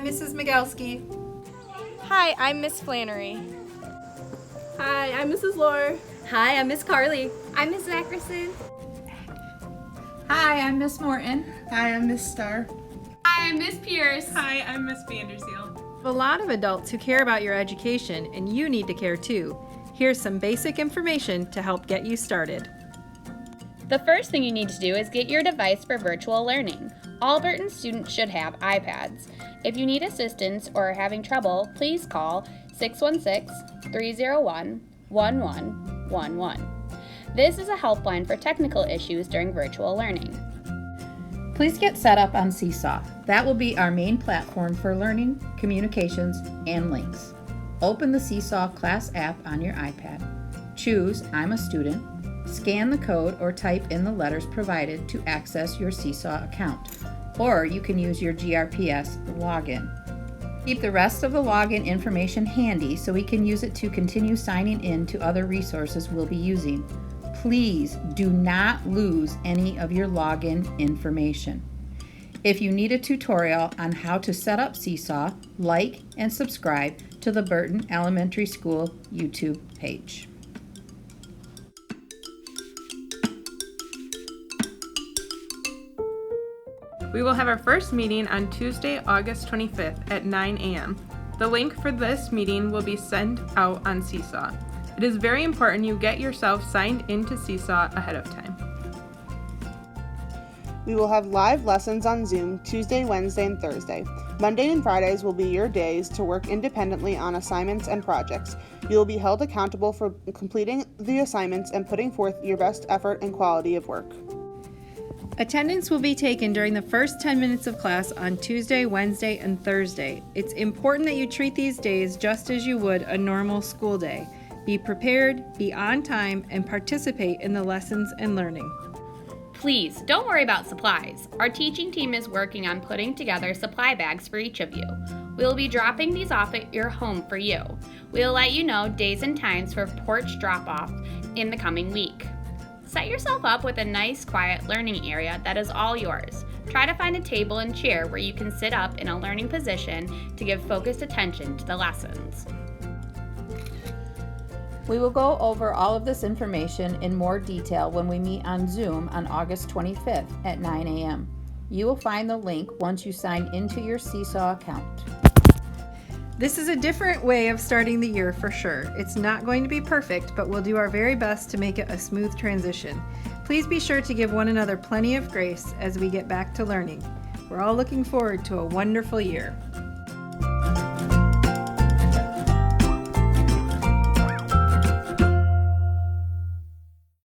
Mrs. Magalski. Hi, I'm Miss Flannery. Hi, I'm Mrs. Lore. Hi, I'm Miss Carly. I'm Miss Mackerson. Hi, I'm Miss Morton. Hi, I'm Miss Starr. Hi, I'm Miss Pearce. Hi, I'm Miss Vanderseal. A lot of adults who care about your education, and you need to care too. Here's some basic information to help get you started. The first thing you need to do is get your device for virtual learning. All Burton students should have iPads. If you need assistance or are having trouble, please call 616-301-1111. This is a helpline for technical issues during virtual learning. Please get set up on Seesaw. That will be our main platform for learning, communications, and links. Open the Seesaw class app on your iPad. Choose I'm a student. Scan the code or type in the letters provided to access your Seesaw account. Or you can use your GRPS login. Keep the rest of the login information handy so we can use it to continue signing in to other resources we'll be using. Please do not lose any of your login information. If you need a tutorial on how to set up Seesaw, like and subscribe to the Burton Elementary School YouTube page. We will have our first meeting on Tuesday, August 25th at 9 a.m. The link for this meeting will be sent out on Seesaw. It is very important you get yourself signed into Seesaw ahead of time. We will have live lessons on Zoom Tuesday, Wednesday, and Thursday. Monday and Fridays will be your days to work independently on assignments and projects. You will be held accountable for completing the assignments and putting forth your best effort and quality of work. Attendance will be taken during the first 10 minutes of class on Tuesday, Wednesday, and Thursday. It's important that you treat these days just as you would a normal school day. Be prepared, be on time, and participate in the lessons and learning. Please, don't worry about supplies. Our teaching team is working on putting together supply bags for each of you. We will be dropping these off at your home for you. We will let you know days and times for porch drop-off in the coming week. Set yourself up with a nice, quiet learning area that is all yours. Try to find a table and chair where you can sit up in a learning position to give focused attention to the lessons. We will go over all of this information in more detail when we meet on Zoom on August 25th at 9 a.m. You will find the link once you sign into your Seesaw account. This is a different way of starting the year for sure. It's not going to be perfect, but we'll do our very best to make it a smooth transition. Please be sure to give one another plenty of grace as we get back to learning. We're all looking forward to a wonderful year.